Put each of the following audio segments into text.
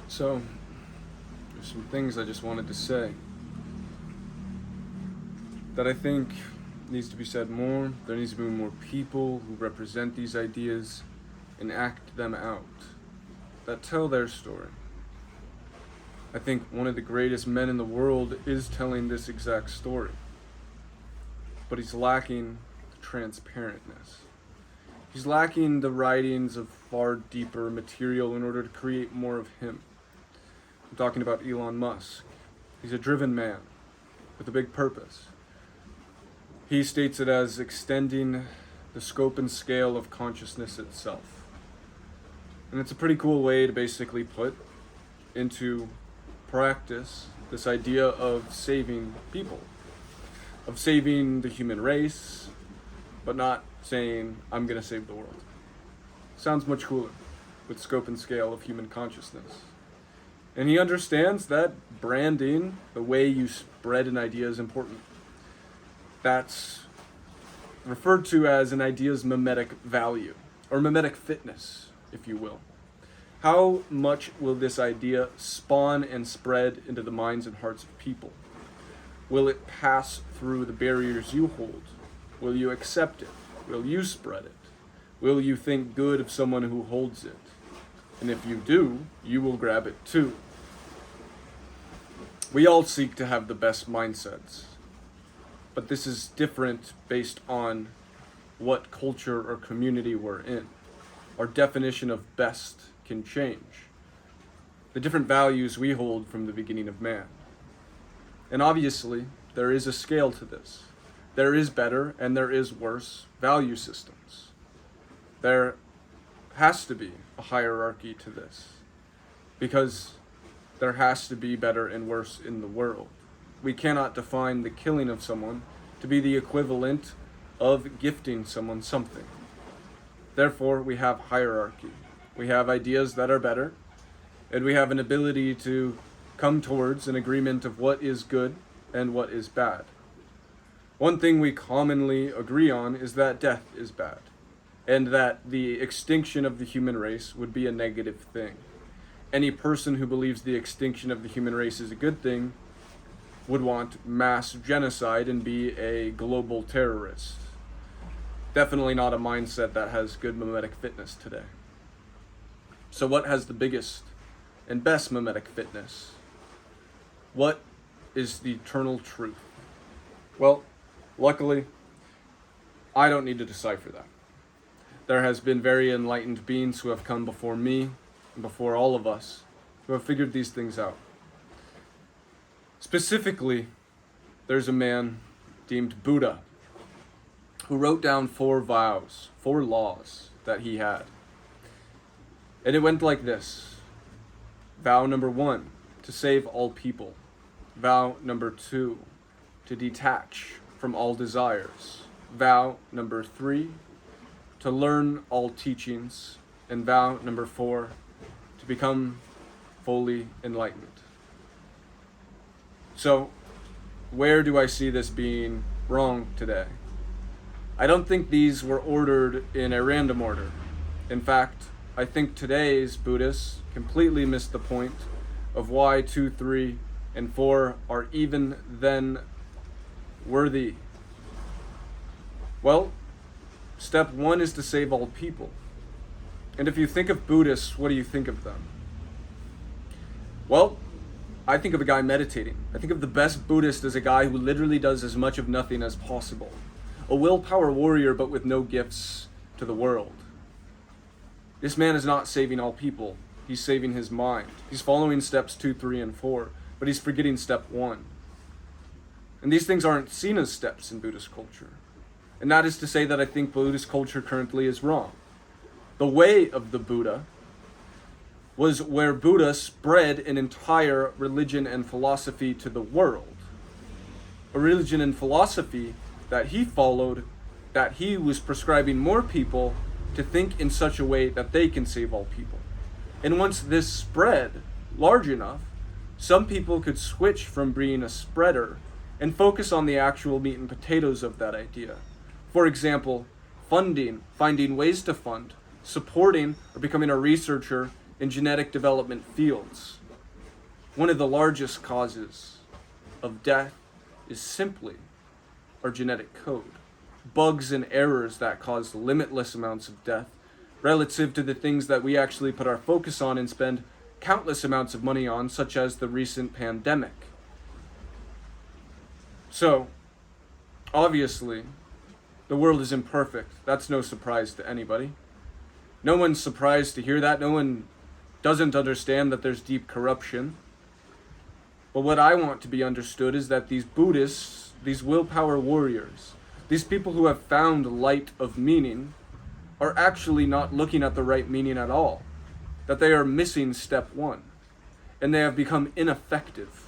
So, there's some things I just wanted to say that I think needs to be said more. There needs to be more people who represent these ideas and act them out, that tell their story. I think one of the greatest men in the world is telling this exact story, but he's lacking the transparentness. He's lacking the writings of far deeper material in order to create more of him. I'm talking about Elon Musk. He's a driven man with a big purpose. He states it as extending the scope and scale of consciousness itself. And it's a pretty cool way to basically put into practice this idea of saving people, of saving the human race, but not saying, I'm going to save the world. Sounds much cooler with scope and scale of human consciousness. And he understands that branding, the way you spread an idea, is important. That's referred to as an idea's mimetic value, or mimetic fitness, if you will. How much will this idea spawn and spread into the minds and hearts of people? Will it pass through the barriers you hold? Will you accept it? Will you spread it? Will you think good of someone who holds it? And if you do, you will grab it too. We all seek to have the best mindsets, but this is different based on what culture or community we're in. Our definition of best can change. The different values we hold from the beginning of man. And obviously, there is a scale to this. There is better and there is worse value systems. There has to be a hierarchy to this, because there has to be better and worse in the world. We cannot define the killing of someone to be the equivalent of gifting someone something. Therefore, we have hierarchy. We have ideas that are better, and we have an ability to come towards an agreement of what is good and what is bad. One thing we commonly agree on is that death is bad, and that the extinction of the human race would be a negative thing. Any person who believes the extinction of the human race is a good thing would want mass genocide and be a global terrorist. Definitely not a mindset that has good mimetic fitness today. So what has the biggest and best mimetic fitness? What is the eternal truth? Well, luckily, I don't need to decipher that. There has been very enlightened beings who have come before me and before all of us who have figured these things out. Specifically, there's a man deemed Buddha who wrote down 4 vows, 4 laws that he had. And it went like this. Vow number 1, to save all people. Vow number 2, to detach from all desires. Vow number 3, to learn all teachings. And vow number 4, to become fully enlightened. So, where do I see this being wrong today? I don't think these were ordered in a random order. In fact, I think today's Buddhists completely missed the point of why 2, 3, and 4 are even then worthy. Well, step 1 is to save all people. And if you think of Buddhists, what do you think of them? Well, I think of a guy meditating. I think of the best Buddhist as a guy who literally does as much of nothing as possible. A willpower warrior, but with no gifts to the world. This man is not saving all people. He's saving his mind. He's following steps 2, 3, and 4, but he's forgetting step 1. And these things aren't seen as steps in Buddhist culture. And that is to say that I think Buddhist culture currently is wrong. The way of the Buddha was where Buddha spread an entire religion and philosophy to the world. A religion and philosophy that he followed, that he was prescribing more people to think in such a way that they can save all people. And once this spread large enough, some people could switch from being a spreader and focus on the actual meat and potatoes of that idea. For example, funding, finding ways to fund, supporting or becoming a researcher in genetic development fields. one of the largest causes of death is simply our genetic code. Bugs and errors that cause limitless amounts of death relative to the things that we actually put our focus on and spend countless amounts of money on, such as the recent pandemic. So, obviously, the world is imperfect. That's no surprise to anybody. No one's surprised to hear that. No one doesn't understand that there's deep corruption. But what I want to be understood is that these Buddhists, these willpower warriors, these people who have found light of meaning, are actually not looking at the right meaning at all. That they are missing step one, and they have become ineffective.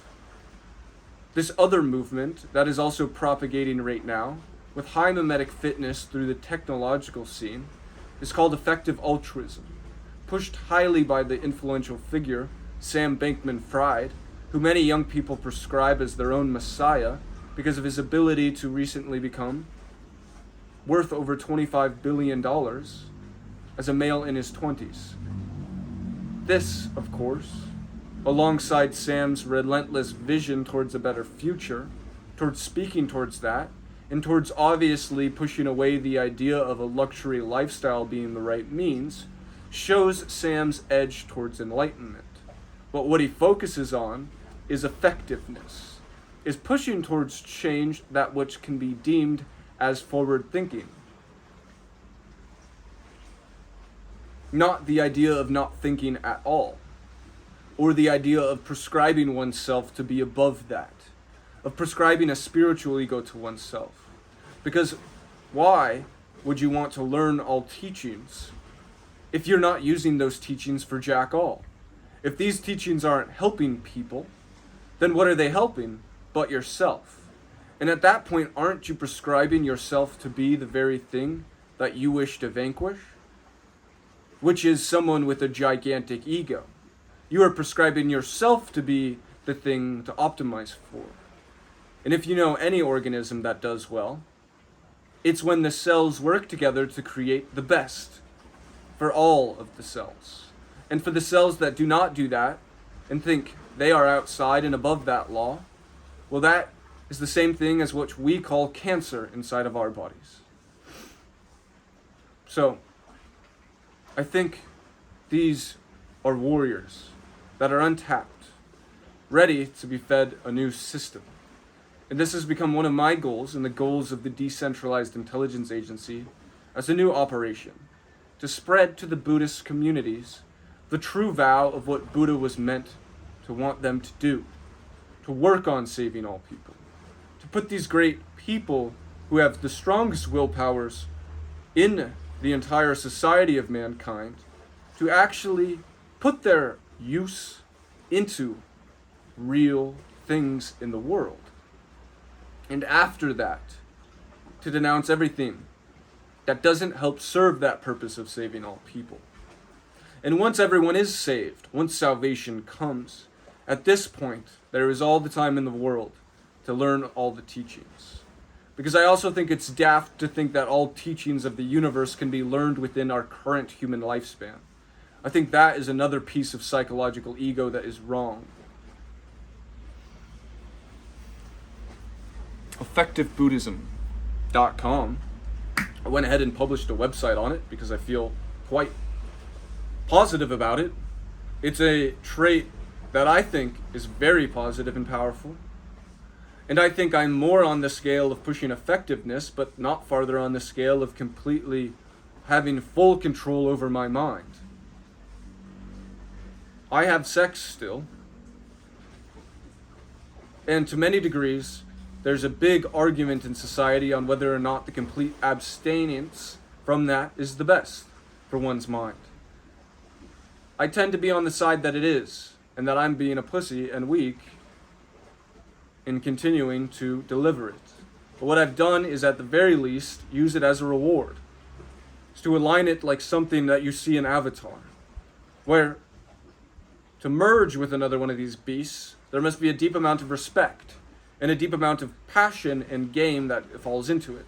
This other movement that is also propagating right now, with high mimetic fitness through the technological scene, is called effective altruism, pushed highly by the influential figure, Sam Bankman-Fried, who many young people prescribe as their own messiah because of his ability to recently become worth over $25 billion as a male in his 20s. This, of course, alongside Sam's relentless vision towards a better future, towards speaking towards that, and towards obviously pushing away the idea of a luxury lifestyle being the right means, shows Sam's edge towards enlightenment. But what he focuses on is effectiveness, is pushing towards change that which can be deemed as forward thinking. Not the idea of not thinking at all, or the idea of prescribing oneself to be above that, of prescribing a spiritual ego to oneself. Because why would you want to learn all teachings if you're not using those teachings for jack all? If these teachings aren't helping people, then what are they helping but yourself? And at that point, aren't you prescribing yourself to be the very thing that you wish to vanquish? Which is someone with a gigantic ego. You are prescribing yourself to be the thing to optimize for. And if you know any organism that does well, it's when the cells work together to create the best for all of the cells. And for the cells that do not do that and think they are outside and above that law, well, that is the same thing as what we call cancer inside of our bodies. So, I think these are warriors that are untapped, ready to be fed a new system. And this has become one of my goals and the goals of the Decentralized Intelligence Agency as a new operation, to spread to the Buddhist communities the true vow of what Buddha was meant to want them to do, to work on saving all people, to put these great people who have the strongest willpowers in the entire society of mankind to actually put their use into real things in the world. And after that, to denounce everything that doesn't help serve that purpose of saving all people. And once everyone is saved, once salvation comes, at this point, there is all the time in the world to learn all the teachings. Because I also think it's daft to think that all teachings of the universe can be learned within our current human lifespan. I think that is another piece of psychological ego that is wrong. EffectiveBuddhism.com. I went ahead and published a website on it because I feel quite positive about it. It's a trait that I think is very positive and powerful. And I think I'm more on the scale of pushing effectiveness, but not farther on the scale of completely having full control over my mind. I have sex still. And to many degrees, there's a big argument in society on whether or not the complete abstinence from that is the best for one's mind. I tend to be on the side that it is, and that I'm being a pussy and weak in continuing to deliver it. But what I've done is, at the very least, use it as a reward. It's to align it like something that you see in Avatar, where to merge with another one of these beasts, there must be a deep amount of respect and a deep amount of passion and game that falls into it.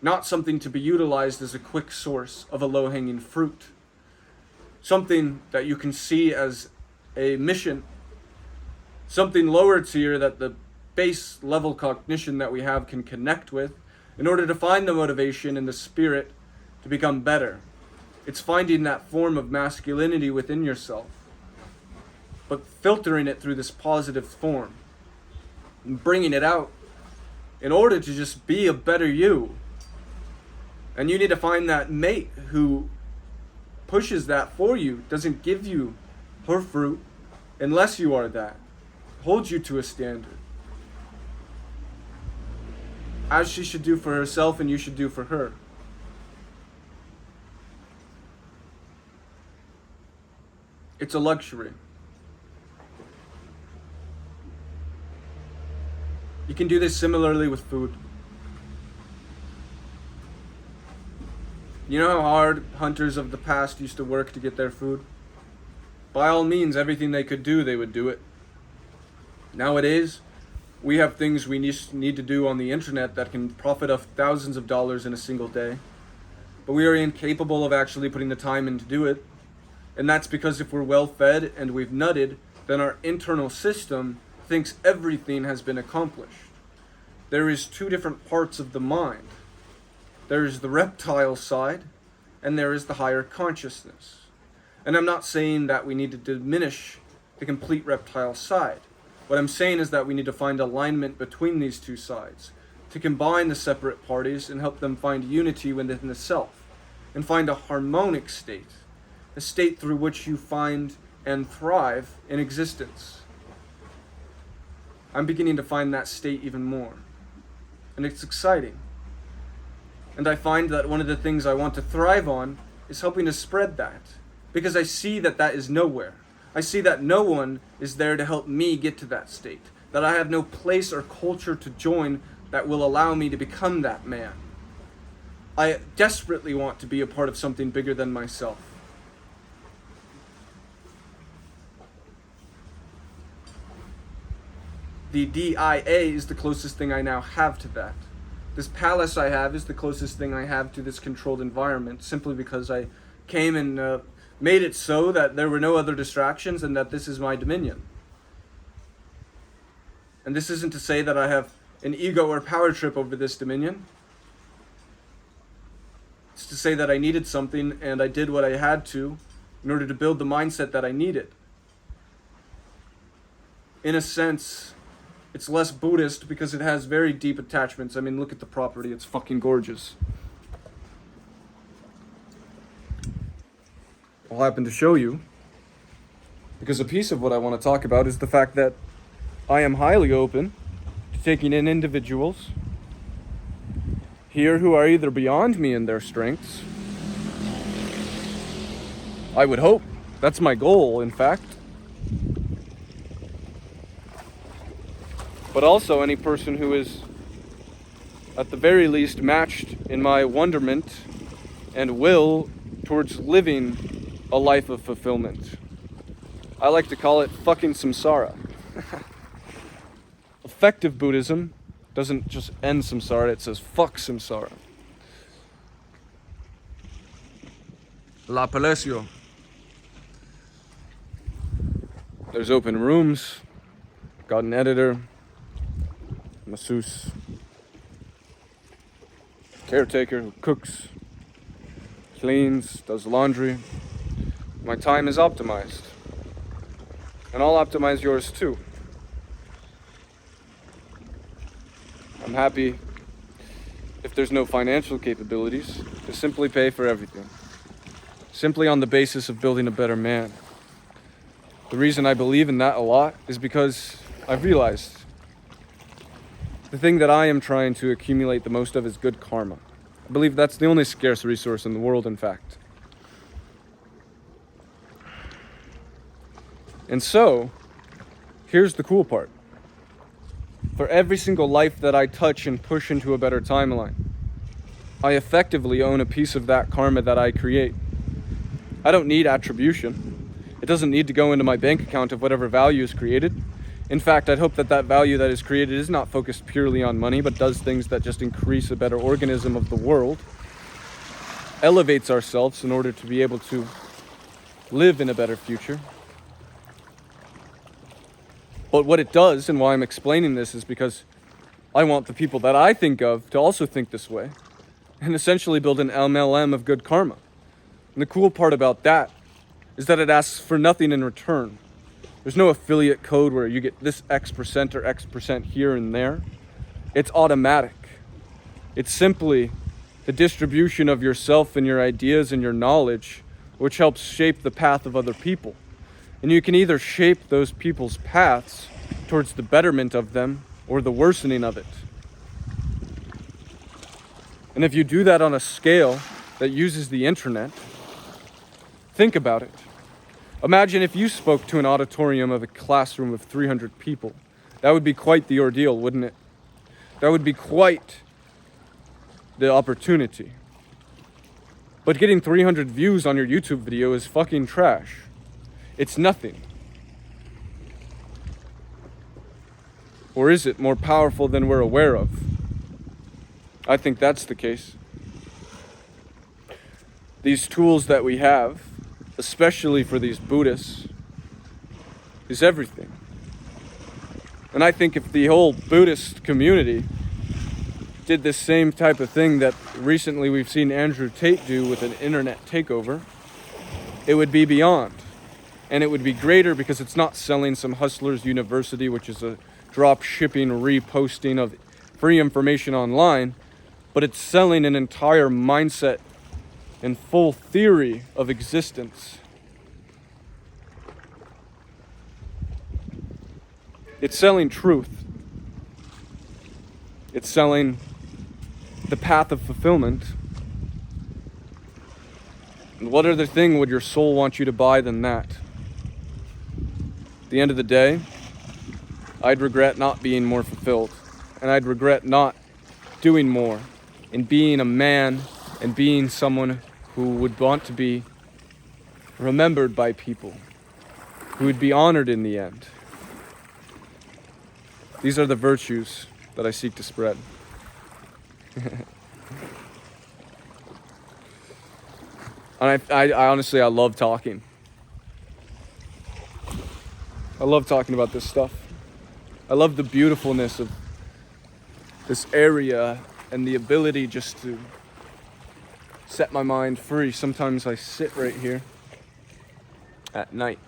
Not something to be utilized as a quick source of a low-hanging fruit. Something that you can see as a mission something lower tier that the base level cognition that we have can connect with in order to find the motivation and the spirit to become better. It's finding that form of masculinity within yourself, but filtering it through this positive form and bringing it out in order to just be a better you. And you need to find that mate who pushes that for you, doesn't give you her fruit unless you are that, holds you to a standard, as she should do for herself and you should do for her. It's a luxury. You can do this similarly with food. You know how hard hunters of the past used to work to get their food? By all means, everything they could do, they would do it. Nowadays, we have things we need to do on the internet that can profit us thousands of dollars in a single day. But we are incapable of actually putting the time in to do it. And that's because if we're well fed and we've nutted, then our internal system thinks everything has been accomplished. There is two different parts of the mind. There is the reptile side, and there is the higher consciousness. And I'm not saying that we need to diminish the complete reptile side. What I'm saying is that we need to find alignment between these two sides, to combine the separate parties and help them find unity within the self, and find a harmonic state, a state through which you find and thrive in existence. I'm beginning to find that state even more, and it's exciting. And I find that one of the things I want to thrive on is helping to spread that, because I see that that is nowhere. I see that no one is there to help me get to that state, that I have no place or culture to join that will allow me to become that man. I desperately want to be a part of something bigger than myself. The DIA is the closest thing I now have to that. This palace I have is the closest thing I have to this controlled environment, simply because I came and made it so that there were no other distractions and that this is my dominion. And this isn't to say that I have an ego or power trip over this dominion. It's to say that I needed something and I did what I had to in order to build the mindset that I needed. In a sense, it's less Buddhist because it has very deep attachments. I mean, look at the property. It's fucking gorgeous. I'll happen to show you, because a piece of what I want to talk about is the fact that I am highly open to taking in individuals here who are either beyond me in their strengths. I would hope. That's my goal, in fact. But also any person who is, at the very least, matched in my wonderment and will towards living a life of fulfillment. I like to call it fucking samsara. Effective Buddhism doesn't just end samsara, it says fuck samsara. La Palacio. There's open rooms, got an editor, masseuse, caretaker who cooks, cleans, does laundry. My time is optimized. And I'll optimize yours too. I'm happy, if there's no financial capabilities, to simply pay for everything. Simply on the basis of building a better man. The reason I believe in that a lot is because I've realized the thing that I am trying to accumulate the most of is good karma. I believe that's the only scarce resource in the world, in fact. And so, here's the cool part. For every single life that I touch and push into a better timeline, I effectively own a piece of that karma that I create. I don't need attribution. It doesn't need to go into my bank account of whatever value is created. In fact, I'd hope that that value that is created is not focused purely on money, but does things that just increase a better organism of the world, elevates ourselves in order to be able to live in a better future. But what it does, and why I'm explaining this, is because I want the people that I think of to also think this way, and essentially build an MLM of good karma. And the cool part about that is that it asks for nothing in return. There's no affiliate code where you get this X% or X% here and there. It's automatic. It's simply the distribution of yourself and your ideas and your knowledge, which helps shape the path of other people. And you can either shape those people's paths towards the betterment of them or the worsening of it. And if you do that on a scale that uses the internet, think about it. Imagine if you spoke to an auditorium of a classroom of 300 people. That would be quite the ordeal, wouldn't it? That would be quite the opportunity. But getting 300 views on your YouTube video is fucking trash. It's nothing. Or is it more powerful than we're aware of? I think that's the case. These tools that we have, especially for these Buddhists, is everything. And I think if the whole Buddhist community did this same type of thing that recently we've seen Andrew Tate do with an internet takeover, it would be beyond. And it would be greater because it's not selling some hustler's university, which is a drop shipping reposting of free information online, but it's selling an entire mindset and full theory of existence. It's selling truth. It's selling the path of fulfillment. And what other thing would your soul want you to buy than that? At the end of the day, I'd regret not being more fulfilled. And I'd regret not doing more and being a man and being someone who would want to be remembered by people, who would be honored in the end. These are the virtues that I seek to spread. And I honestly, I love talking. I love talking about this stuff. I love the beautifulness of this area and the ability just to set my mind free. Sometimes I sit right here at night.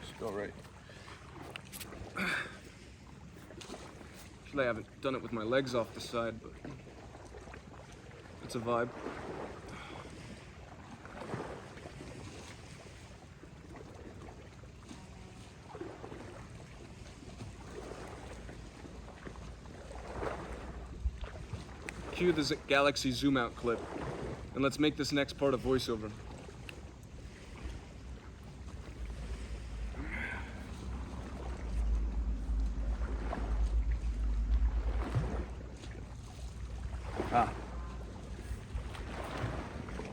Just go right. Actually, I haven't done it with my legs off the side, but it's a vibe. Cue the Galaxy zoom out clip, and let's make this next part a voiceover.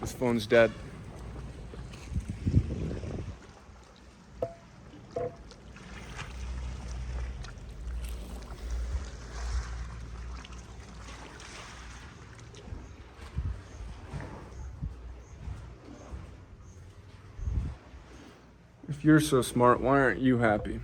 This phone's dead. If you're so smart, why aren't you happy?